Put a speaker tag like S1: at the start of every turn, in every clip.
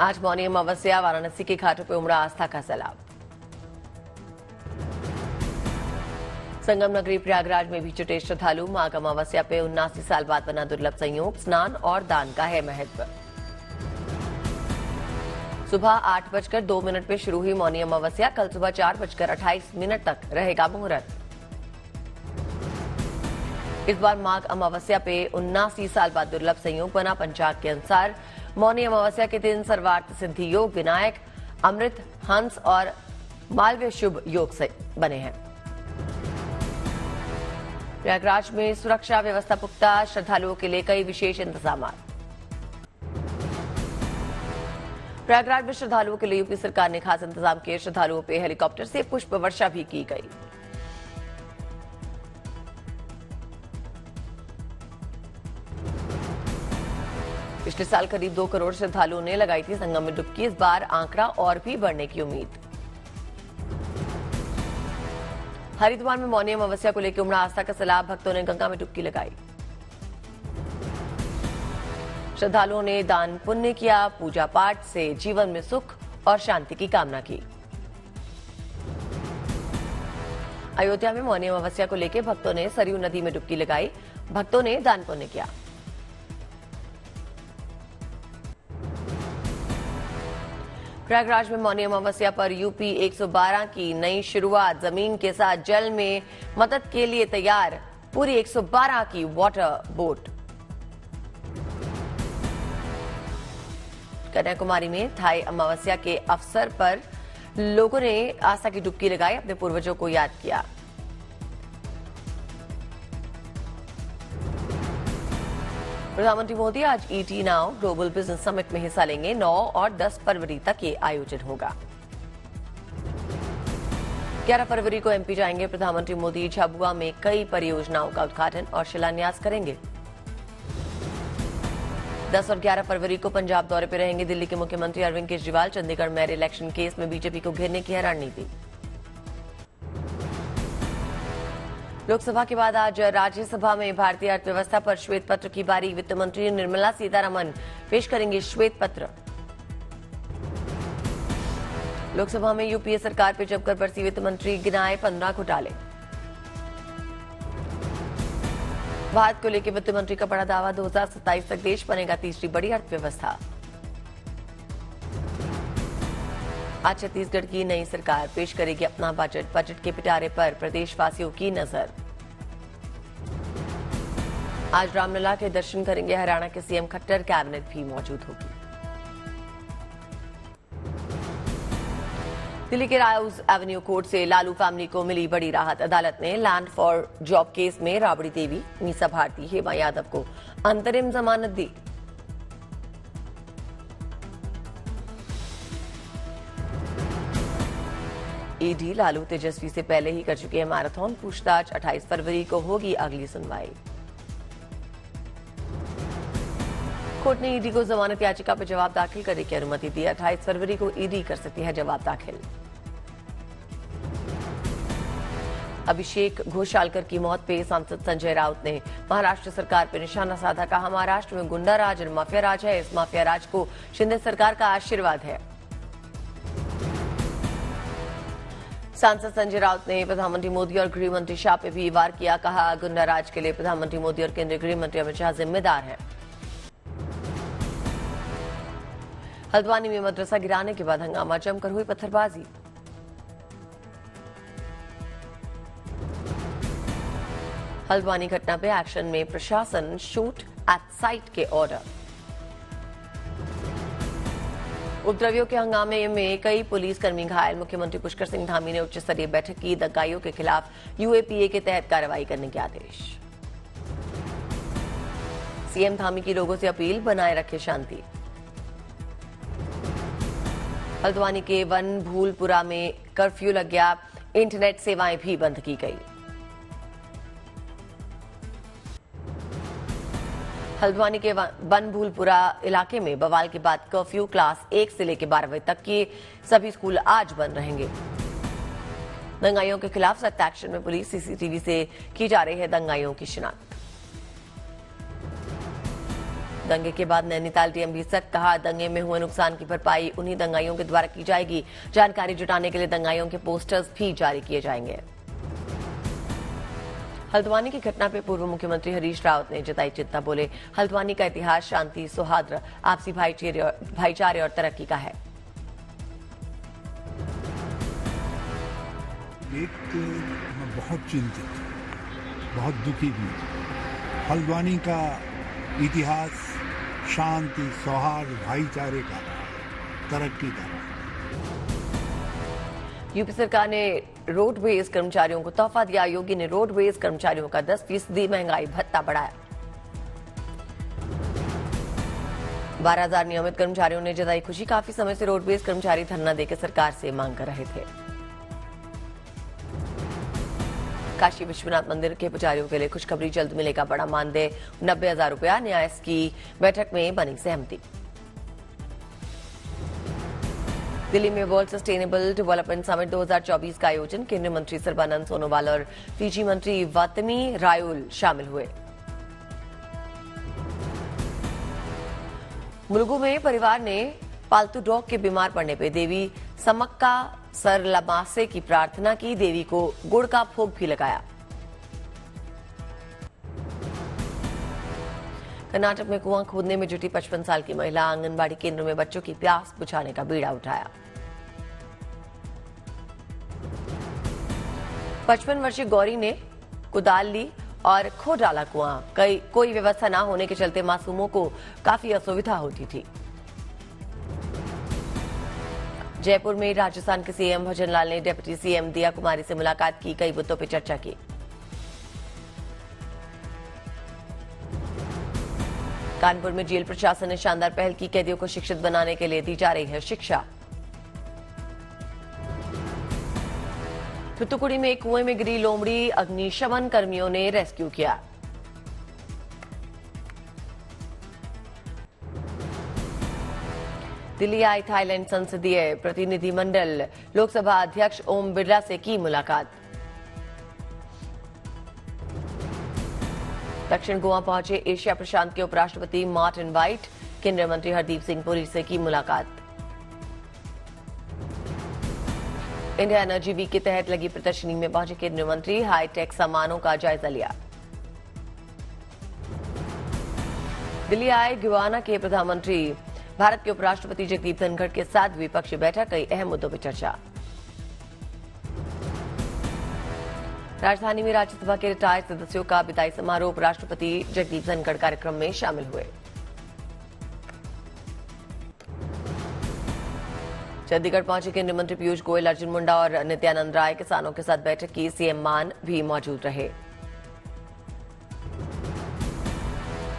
S1: आज मौनी अमावस्या, वाराणसी के घाटों पर उमड़ा आस्था का सैलाब। संगम नगरी प्रयागराज में भी जुटे श्रद्धालु। माघ अमावस्या पे 79 साल बाद बना दुर्लभ संयोग। स्नान और दान का है महत्व। सुबह 8:02 पे शुरू हुई मौनी अमावस्या। कल सुबह 4:28 तक रहेगा मुहूर्त। इस बार माघ अमावस्या पे 79 साल बाद दुर्लभ संयोग बना। पंचांग के अनुसार मौनी अमावस्या के दिन सर्वार्थ सिद्धि योग, विनायक, अमृत, हंस और मालव्य शुभ योग से बने हैं। प्रयागराज में सुरक्षा व्यवस्था पुख्ता। श्रद्धालुओं के लिए कई विशेष इंतजाम। प्रयागराज में श्रद्धालुओं के लिए यूपी सरकार ने खास इंतजाम किए। श्रद्धालुओं पर हेलीकॉप्टर से पुष्प वर्षा भी की गई। पिछले साल करीब 2 करोड़ श्रद्धालुओं ने लगाई थी संगम में डुबकी। इस बार आंकड़ा और भी बढ़ने की उम्मीद। हरिद्वार में मौनी अमावस्या को लेकर उमड़ा आस्था का सैलाब। भक्तों ने गंगा में डुबकी लगाई। श्रद्धालुओं ने दान पुण्य किया। पूजा पाठ से जीवन में सुख और शांति की कामना की। अयोध्या में मौनी अमावस्या को लेकर भक्तों ने सरयू नदी में डुबकी लगाई। भक्तों ने दान पुण्य किया। प्रयागराज में मौनी अमावस्या पर यूपी 112 की नई शुरुआत। जमीन के साथ जल में मदद के लिए तैयार पूरी 112 की वाटर बोट। कन्याकुमारी में थाई अमावस्या के अवसर पर लोगों ने आस्था की डुबकी लगाई, अपने पूर्वजों को याद किया। प्रधानमंत्री मोदी आज ET now global business summit में हिस्सा लेंगे। 9 और 10 फरवरी तक ये आयोजन होगा। 11 फरवरी को एमपी जाएंगे प्रधानमंत्री मोदी। झाबुआ में कई परियोजनाओं का उद्घाटन और शिलान्यास करेंगे। 10 और 11 फरवरी को पंजाब दौरे पर रहेंगे दिल्ली के मुख्यमंत्री अरविंद केजरीवाल। चंडीगढ़ में इलेक्शन केस में बीजेपी को घेरने की है रणनीति। लोकसभा के बाद आज राज्यसभा में भारतीय अर्थव्यवस्था पर श्वेत पत्र की बारी। वित्त मंत्री निर्मला सीतारमण पेश करेंगे श्वेत पत्र। लोकसभा में यूपीए सरकार पर जमकर बरसी वित्त मंत्री, गिनाए 15 घोटाले। भारत को लेकर वित्त मंत्री का बड़ा दावा। 2027 तक देश बनेगा तीसरी बड़ी अर्थव्यवस्था। आज छत्तीसगढ़ की नई सरकार पेश करेगी अपना बजट। बजट के पिटारे पर प्रदेशवासियों की नजर। आज रामलला के दर्शन करेंगे हरियाणा के सीएम खट्टर। कैबिनेट भी मौजूद होगी। दिल्ली के राउज एवेन्यू कोर्ट से लालू फैमिली को मिली बड़ी राहत। अदालत ने लैंड फॉर जॉब केस में राबड़ी देवी, मीसा भारती, हेमा यादव को अंतरिम जमानत दी। ईडी लालू तेजस्वी से पहले ही कर चुके हैं मैराथन पूछताछ। 28 फरवरी को होगी अगली सुनवाई। कोर्ट ने ईडी को जमानत याचिका पर जवाब दाखिल करने की अनुमति दी। 28 फरवरी को ईडी कर सकती है जवाब दाखिल। अभिषेक घोषालकर की मौत पे सांसद संजय राउत ने महाराष्ट्र सरकार पर निशाना साधा। कहा, महाराष्ट्र में गुंडा राज और माफिया राज है। इस माफिया राज को शिंदे सरकार का आशीर्वाद है। सांसद संजय राउत ने प्रधानमंत्री मोदी और गृह मंत्री शाह पे भी वार किया। कहा, गुंडा राज के लिए प्रधानमंत्री मोदी और केंद्रीय गृह मंत्री अमित शाह जिम्मेदार हैं। हल्द्वानी में मदरसा गिराने के बाद हंगामा, जमकर हुई पत्थरबाजी। हल्द्वानी घटना पे एक्शन में प्रशासन, शूट एट साइट के ऑर्डर। उपद्रवियों के हंगामे में कई पुलिसकर्मी घायल। मुख्यमंत्री पुष्कर सिंह धामी ने उच्च स्तरीय बैठक की। दंगाइयों के खिलाफ यूएपीए के तहत कार्रवाई करने के आदेश। सीएम धामी की लोगों से अपील, बनाए रखे शांति। हल्द्वानी के वन भूलपुरा में कर्फ्यू लग गया। इंटरनेट सेवाएं भी बंद की गई। हल्द्वानी के बनभूलपुरा इलाके में बवाल के बाद कर्फ्यू। क्लास 1 से लेकर 12 बजे तक के सभी स्कूल आज बंद रहेंगे। दंगाइयों के खिलाफ सख्त एक्शन में पुलिस। सीसीटीवी से की जा रही है दंगाइयों की शिनाख्त। दंगे के बाद नैनीताल डीएम भी सख्त, कहा दंगे में हुए नुकसान की भरपाई उन्हीं दंगाइयों के द्वारा की जाएगी। जानकारी जुटाने के लिए दंगाइयों के पोस्टर्स भी जारी किए जाएंगे। हल्द्वानी की घटना पर पूर्व मुख्यमंत्री हरीश रावत ने जताई चिंता, बोले हल्द्वानी का इतिहास शांति, सौहार्द, आपसी भाईचारे और तरक्की का है।
S2: मैं बहुत चिंतित, बहुत दुखी भी। हल्द्वानी का इतिहास शांति, सौहार्द, भाईचारे का, तरक्की का।
S1: यूपी सरकार ने रोडवेज कर्मचारियों को तोहफा दिया। योगी ने रोडवेज कर्मचारियों का 10% महंगाई भत्ता बढ़ाया। 12,000 नियमित कर्मचारियों ने जताई खुशी। काफी समय से रोडवेज कर्मचारी धरना देकर सरकार से मांग कर रहे थे। काशी विश्वनाथ मंदिर के पुजारियों के लिए खुशखबरी, जल्द मिलेगा बड़ा मानदेय 90,000 रुपया। न्यास की बैठक में बनी सहमति। दिल्ली में वर्ल्ड सस्टेनेबल डेवलपमेंट समिट 2024 का आयोजन, केंद्रीय मंत्री सर्बानंद सोनोवाल और फीजी मंत्री वातमी रायुल शामिल हुए। मुलुगु में परिवार ने पालतू डॉग के बीमार पड़ने पर देवी समक्का सरलमासे की प्रार्थना की। देवी को गुड़ का भोग भी लगाया। कर्नाटक में कुआं खोदने में जुटी 55 साल की महिला, आंगनबाड़ी केंद्र में बच्चों की प्यास बुझाने का बीड़ा उठाया। 55 वर्षीय गौरी ने कुदाल ली और खो डाला कुआं। कोई व्यवस्था न होने के चलते मासूमों को काफी असुविधा होती थी। जयपुर में राजस्थान के सीएम भजनलाल ने डिप्टी सीएम दिया कुमारी से मुलाकात की, कई मुद्दों पर चर्चा की। कानपुर में जेल प्रशासन ने शानदार पहल की, कैदियों को शिक्षित बनाने के लिए दी जा रही है शिक्षा। थूथुकुड़ी में एक कुएं में गिरी लोमड़ी, अग्निशमन कर्मियों ने रेस्क्यू किया। दिल्ली आई थाईलैंड संसदीय प्रतिनिधिमंडल, लोकसभा अध्यक्ष ओम बिरला से की मुलाकात। दक्षिण गोवा पहुंचे एशिया प्रशांत के उपराष्ट्रपति मार्टिन वाइट, केंद्रीय मंत्री हरदीप सिंह पुरी से की मुलाकात। इंडिया एनर्जी वीक के तहत लगी प्रदर्शनी में पहुंचे केंद्रीय मंत्री, हाईटेक सामानों का जायजा लिया। दिल्ली आए गुयाना के प्रधानमंत्री, भारत के उपराष्ट्रपति जगदीप धनखड़ के साथ द्विपक्षीय बैठक, कई अहम मुद्दों पर चर्चा। राजधानी में राज्यसभा के रिटायर्ड सदस्यों का विदाई समारोह, उपराष्ट्रपति जगदीप धनखड़ कार्यक्रम में शामिल हुए। चंडीगढ़ पहुंचे केंद्रीय मंत्री पीयूष गोयल, अर्जुन मुंडा और नित्यानंद राय किसानों के साथ बैठक की। सीएम मान भी मौजूद रहे।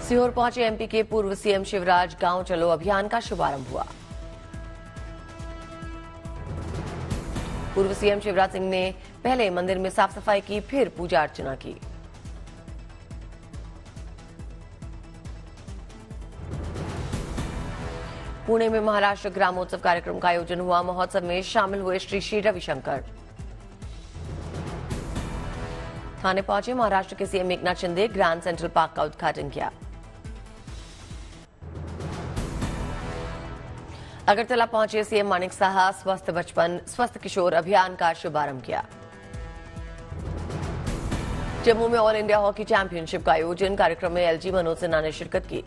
S1: सीहोर पहुंचे एमपी के पूर्व सीएम शिवराज, गांव चलो अभियान का शुभारंभ हुआ। पूर्व सीएम शिवराज सिंह ने पहले मंदिर में साफ सफाई की, फिर पूजा अर्चना की। पुणे में महाराष्ट्र ग्रामोत्सव कार्यक्रम का आयोजन हुआ। महोत्सव में शामिल हुए श्री श्री रविशंकर। थाने पहुंचे महाराष्ट्र के CM Eknath Shinde, grand central park का उद्घाटन किया। अगरतला पहुंचे सीएम मानिक साहा, स्वस्थ बचपन स्वस्थ किशोर अभियान का शुभारंभ किया। जम्मू में ऑल इंडिया हॉकी चैंपियनशिप का आयोजन, कार्यक्रम में एलजी मनोज सिन्हा ने शिरकत की।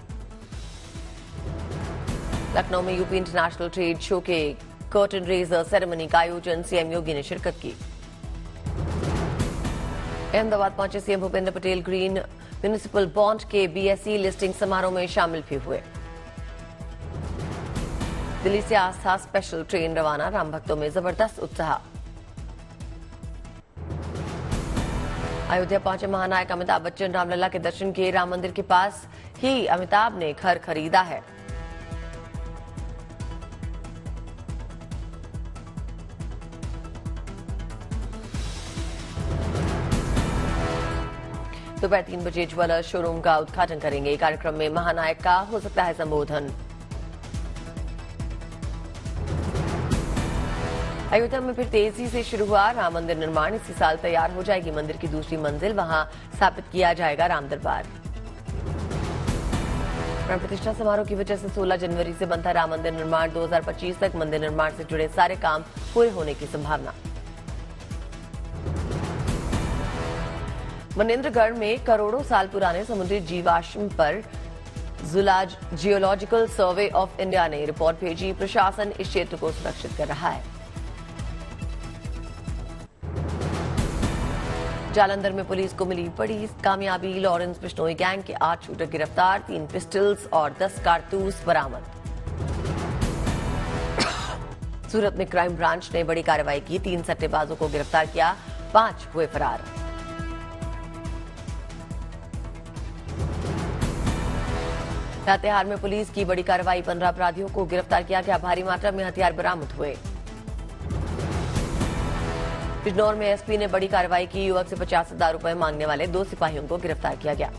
S1: लखनऊ में यूपी इंटरनेशनल ट्रेड शो के कर्टन रेजर सेरेमनी का आयोजन, सीएम योगी ने शिरकत की। अहमदाबाद पहुंचे CM Bhupendra Patel, green municipal bond के बीएसई लिस्टिंग समारोह में शामिल भी हुए। दिल्ली से आस्था स्पेशल ट्रेन रवाना, राम भक्तों में जबरदस्त उत्साह। अयोध्या पहुंचे महानायक अमिताभ बच्चन, रामलला के दर्शन किए। राम मंदिर के पास ही अमिताभ ने घर खरीदा है। दोपहर 3 बजे ज्वेलर्स शोरूम का उद्घाटन करेंगे। कार्यक्रम में महानायक का हो सकता है संबोधन। अयोध्या में फिर तेजी से शुरू हुआ राम मंदिर निर्माण, इसी साल तैयार हो जाएगी मंदिर की दूसरी मंजिल, वहां स्थापित किया जाएगा राम दरबार। प्राण प्रतिष्ठा समारोह की वजह से 16 जनवरी से बंद था राम मंदिर निर्माण। 2025 तक मंदिर निर्माण से जुड़े सारे काम पूरे होने की संभावना। मनेंद्रगढ़ में करोड़ों साल पुराने समुद्री जीवाश्म पर जियोलॉजिकल सर्वे ऑफ इंडिया ने रिपोर्ट भेजी। प्रशासन इस क्षेत्र को सुरक्षित कर रहा है। जालंधर में पुलिस को मिली बड़ी कामयाबी। लॉरेंस बिश्नोई गैंग के 8 शूटर गिरफ्तार, 3 पिस्टल्स और 10 कारतूस बरामद। सूरत में क्राइम ब्रांच ने बड़ी कार्रवाई की, 3 सट्टेबाजों को गिरफ्तार किया, 5 हुए फरार। लातेहार में पुलिस की बड़ी कार्रवाई, 15 अपराधियों को गिरफ्तार किया गया, भारी मात्रा में हथियार बरामद हुए। बिजनौर में एसपी ने बड़ी कार्रवाई की, युवक से 50,000 रुपए मांगने वाले 2 सिपाहियों को गिरफ्तार किया गया।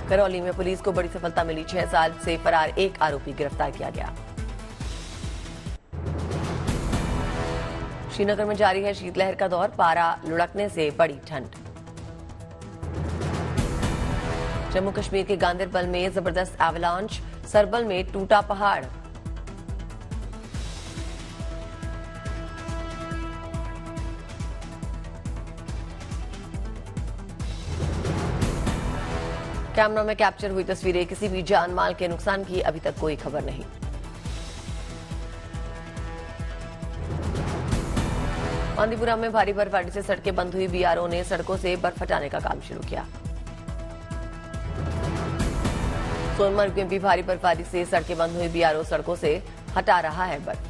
S1: करौली में पुलिस को बड़ी सफलता मिली, 6 साल से फरार 1 आरोपी गिरफ्तार किया गया। श्रीनगर में जारी है शीतलहर का दौर, पारा लुढ़कने से बड़ी ठंड। जम्मू कश्मीर के गांदरबल में जबरदस्त एवलांच, सरबल में टूटा पहाड़। कैमरा में कैप्चर हुई तस्वीरें, किसी भी जान माल के नुकसान की अभी तक कोई खबर नहीं। बांदीपुरा में भारी बर्फबारी से सड़कें बंद हुई, बीआरओ ने सड़कों से बर्फ हटाने का काम शुरू किया। सोनमर्ग में भी भारी बर्फबारी से सड़कें बंद हुई, बीआरओ सड़कों से हटा रहा है बर्फ।